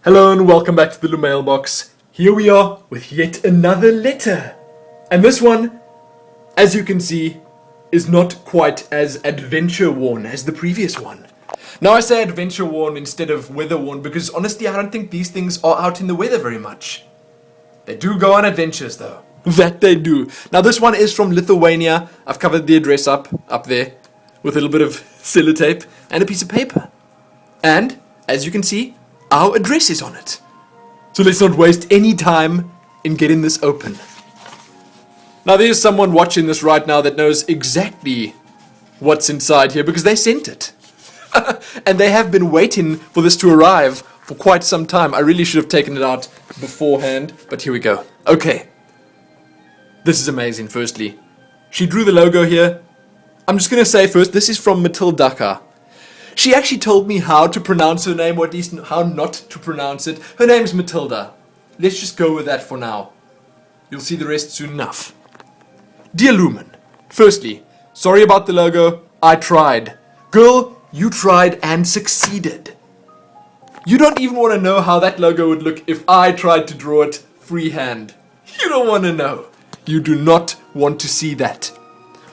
Hello and welcome back to the Lumailbox. Here we are with yet another letter. And this one, as you can see, is not quite as adventure-worn as the previous one. Now I say adventure-worn instead of weather-worn because honestly I don't think these things are out in the weather very much. They do go on adventures though. That they do. Now this one is from Lithuania. I've covered the address up there with a little bit of sellotape and a piece of paper. And, as you can see, our address is on it. So let's not waste any time in getting this open. Now there's someone watching this right now that knows exactly what's inside here because they sent it. And they have been waiting for this to arrive for quite some time. I really should have taken it out beforehand, but here we go. Okay. This is amazing, firstly. She drew the logo here. I'm just going to say first, this is from Matilducka. She actually told me how to pronounce her name, or at least how not to pronounce it. Her name's Matilda. Let's just go with that for now. You'll see the rest soon enough. Dear Lumin, firstly, sorry about the logo. I tried. Girl, you tried and succeeded. You don't even want to know how that logo would look if I tried to draw it freehand. You don't want to know. You do not want to see that.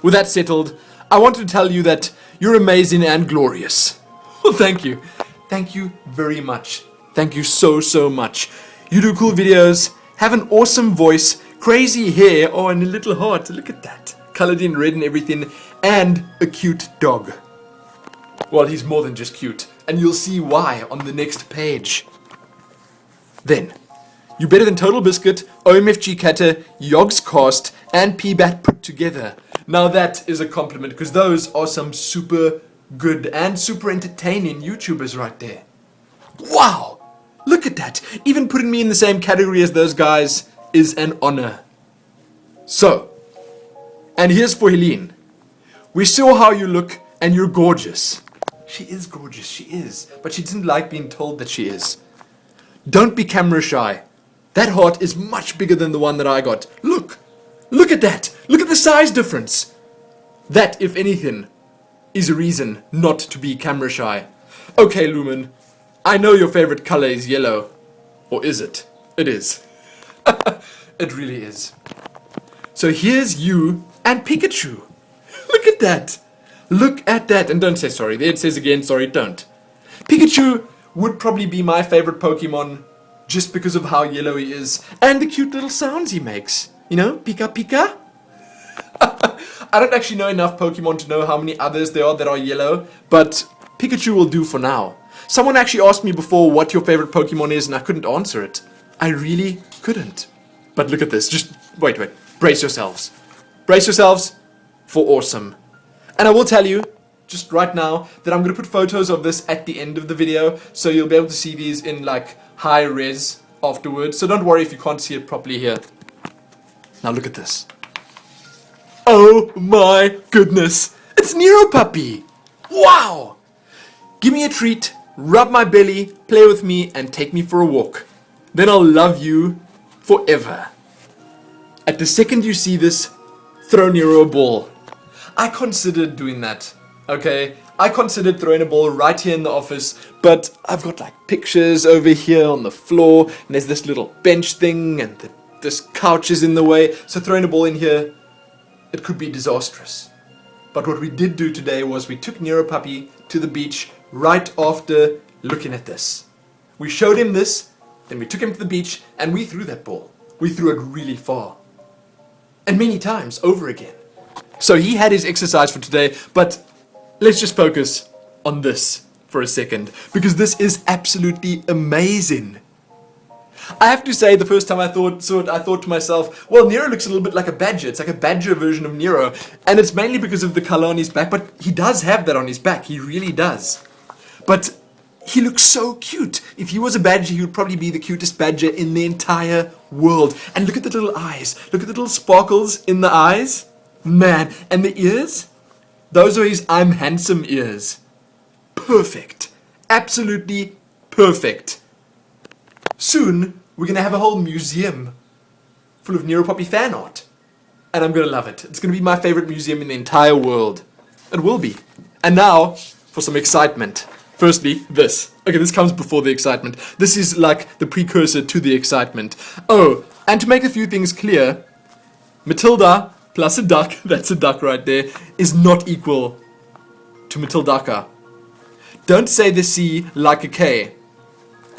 With that settled, I want to tell you that you're amazing and glorious. Well, thank you. Thank you very much. Thank you so much. You do cool videos, have an awesome voice, crazy hair, oh, and a little heart. Look at that. Colored in red and everything, and a cute dog. Well, he's more than just cute, and you'll see why on the next page. Then, you better than Total Biscuit, OMFG Katter, Yogg's Cast, and P-Bat put together. Now that is a compliment, because those are some super good and super entertaining YouTubers right there. Wow! Look at that! Even putting me in the same category as those guys is an honor. So, and here's for Helene. We saw how you look, and you're gorgeous. She is gorgeous, she is. But she didn't like being told that she is. Don't be camera shy. That heart is much bigger than the one that I got. Look! Look at that! Look at the size difference! That, if anything, is a reason not to be camera shy. Okay, Lumin, I know your favorite color is yellow. Or is it? It is. It really is. So here's you and Pikachu. Look at that! Look at that! And don't say sorry. There it says again, sorry, don't. Pikachu would probably be my favorite Pokemon just because of how yellow he is and the cute little sounds he makes. You know, Pika Pika. I don't actually know enough Pokemon to know how many others there are that are yellow, but Pikachu will do for now. Someone actually asked me before what your favorite Pokemon is, and I couldn't answer it. I really couldn't. But look at this. Just wait. Brace yourselves. Brace yourselves for awesome. And I will tell you, just right now, that I'm going to put photos of this at the end of the video, so you'll be able to see these in like high res afterwards. So don't worry if you can't see it properly here. Now look at this. Oh my goodness. It's Nero Puppy. Wow. Give me a treat, rub my belly, play with me, and take me for a walk. Then I'll love you forever. At the second you see this, throw Nero a ball. I considered doing that. Okay? I considered throwing a ball right here in the office, but I've got like pictures over here on the floor, and there's this little bench thing, and this couch is in the way, so throwing a ball in here, it could be disastrous. But what we did do today was we took Nero Puppy to the beach right after looking at this. We showed him this, then we took him to the beach, and we threw that ball. We threw it really far. And many times, over again. So he had his exercise for today, but let's just focus on this for a second, because this is absolutely amazing. I have to say, the first time I saw it, I thought to myself, well, Nero looks a little bit like a badger. It's like a badger version of Nero. And it's mainly because of the color on his back, but he does have that on his back. He really does. But he looks so cute. If he was a badger, he would probably be the cutest badger in the entire world. And look at the little eyes. Look at the little sparkles in the eyes. Man, and the ears? Those are his I'm handsome ears. Perfect. Absolutely perfect. Soon, we're going to have a whole museum full of Nero Puppy fan art. And I'm going to love it. It's going to be my favorite museum in the entire world. It will be. And now, for some excitement. Firstly, this. Okay, this comes before the excitement. This is like the precursor to the excitement. Oh, and to make a few things clear, Matilda plus a duck, that's a duck right there, is not equal to Matilducka. Don't say the C like a K.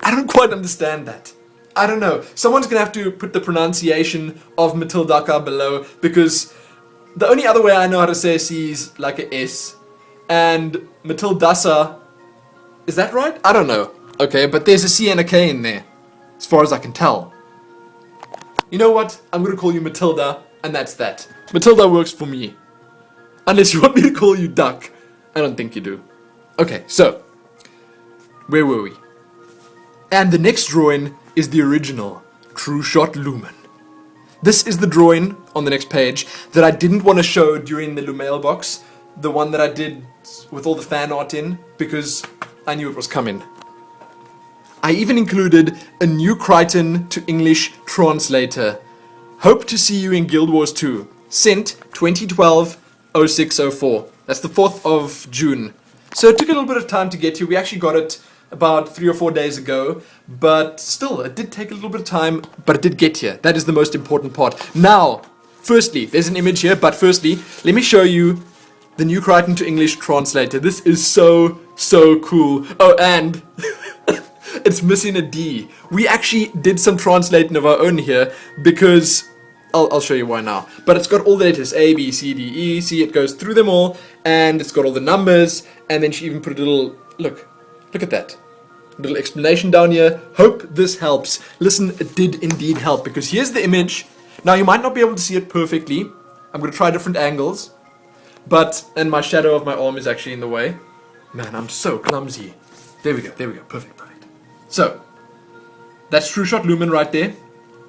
I don't quite understand that. I don't know. Someone's going to have to put the pronunciation of Matilducka below, because the only other way I know how to say C is like a S. And Matildassa, is that right? I don't know. Okay, but there's a C and a K in there, as far as I can tell. You know what? I'm going to call you Matilda, and that's that. Matilda works for me. Unless you want me to call you Duck. I don't think you do. Okay, so, where were we? And the next drawing is the original True Shot Lumin. This is the drawing on the next page that I didn't want to show during the Lumailbox, the one that I did with all the fan art in, because I knew it was coming. I even included a new Kryton to English translator. Hope to see you in Guild Wars 2. Sent 2012-0604. That's the 4th of June. So it took a little bit of time to get here. We actually got it about 3 or 4 days ago, but still, it did take a little bit of time, but it did get here. That is the most important part. Now, firstly, there's an image here, but firstly, let me show you the new Kryton to English translator. This is so cool. Oh, and it's missing a D. We actually did some translating of our own here, because I'll show you why now. But it's got all the letters A, B, C, D, E. See, it goes through them all, and it's got all the numbers, and then she even put a little, look at that. Little explanation down here. Hope this helps. Listen, it did indeed help, because here's the image. Now, you might not be able to see it perfectly. I'm going to try different angles. And my shadow of my arm is actually in the way. Man, I'm so clumsy. There we go. Perfect. So, that's True Shot Lumin right there.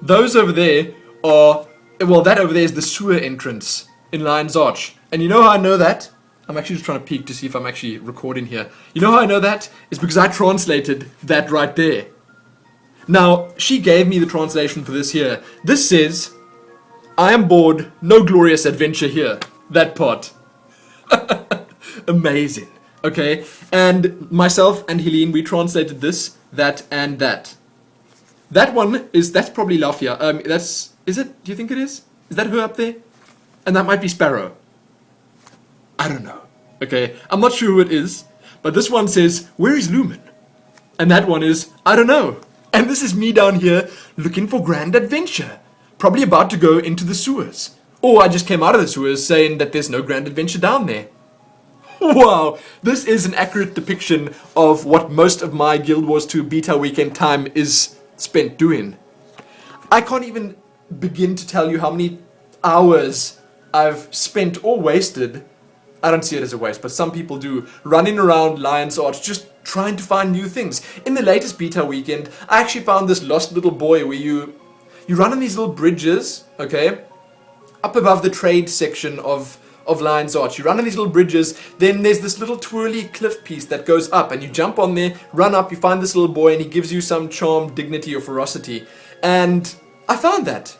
Those over there are, well, that over there is the sewer entrance in Lion's Arch. And you know how I know that? I'm actually just trying to peek to see if I'm actually recording here. You know how I know that? It's because I translated that right there. Now, she gave me the translation for this here. This says, I am bored, no glorious adventure here. That part. Amazing. Okay, and myself and Helene, we translated this, that, and that. That's probably Lafia. Is it? Do you think it is? Is that her up there? And that might be Sparrow. I don't know. Okay, I'm not sure who it is, but this one says, where is Lumin? And that one is, I don't know. And this is me down here looking for grand adventure. Probably about to go into the sewers. Or I just came out of the sewers saying that there's no grand adventure down there. Wow, this is an accurate depiction of what most of my Guild Wars 2 beta weekend time is spent doing. I can't even begin to tell you how many hours I've spent or wasted. I don't see it as a waste, but some people do, running around Lion's Arch just trying to find new things. In the latest beta weekend, I actually found this lost little boy where you run on these little bridges, okay, up above the trade section of Lion's Arch. You run on these little bridges, then there's this little twirly cliff piece that goes up, and you jump on there, run up, you find this little boy, and he gives you some charm, dignity, or ferocity. And I found that.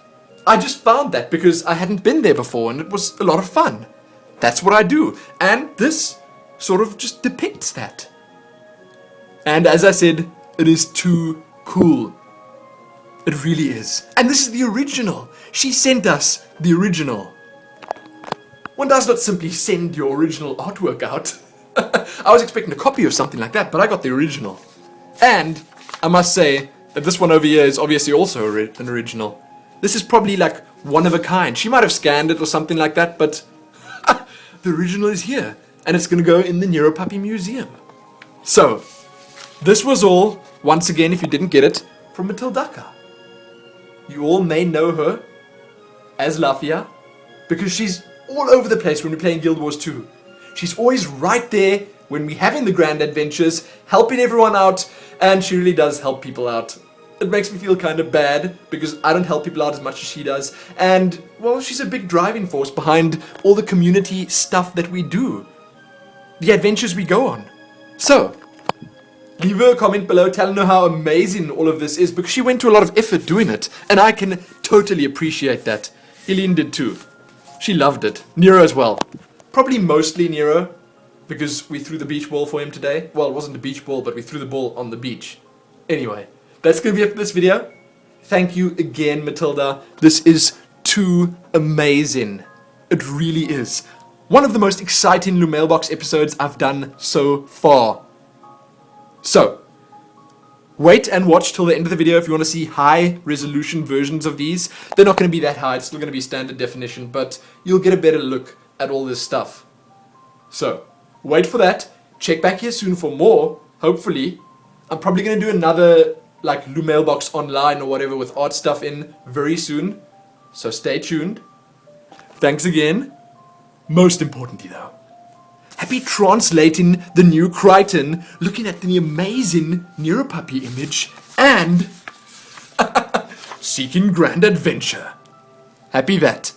I just found that because I hadn't been there before, and it was a lot of fun. That's what I do. And this sort of just depicts that. And as I said, it is too cool. It really is. And this is the original. She sent us the original. One does not simply send your original artwork out. I was expecting a copy of something like that, but I got the original. And I must say that this one over here is obviously also an original. This is probably like one of a kind. She might have scanned it or something like that, but the original is here. And it's going to go in the Nero Puppy Museum. So, this was all, once again, if you didn't get it, from Matilducka. You all may know her as Lafia, because she's all over the place when we're playing Guild Wars 2. She's always right there when we're having the grand adventures, helping everyone out, and she really does help people out. It makes me feel kind of bad, because I don't help people out as much as she does, and, well, she's a big driving force behind all the community stuff that we do. The adventures we go on. So, leave her a comment below telling her how amazing all of this is, because she went to a lot of effort doing it, and I can totally appreciate that. Helene did too. She loved it. Nero as well. Probably mostly Nero, because we threw the beach ball for him today. Well, it wasn't a beach ball, but we threw the ball on the beach. Anyway, that's going to be it for this video. Thank you again, Matilda. This is too amazing. It really is. One of the most exciting Lumailbox episodes I've done so far. So, wait and watch till the end of the video if you want to see high resolution versions of these. They're not going to be that high, it's still going to be standard definition, but you'll get a better look at all this stuff. So, wait for that. Check back here soon for more, hopefully. I'm probably going to do another like Lumailbox online or whatever with art stuff in very soon. So stay tuned. Thanks again. Most importantly though, happy translating the new Kryton, looking at the amazing Nero puppy image, and seeking grand adventure. Happy that.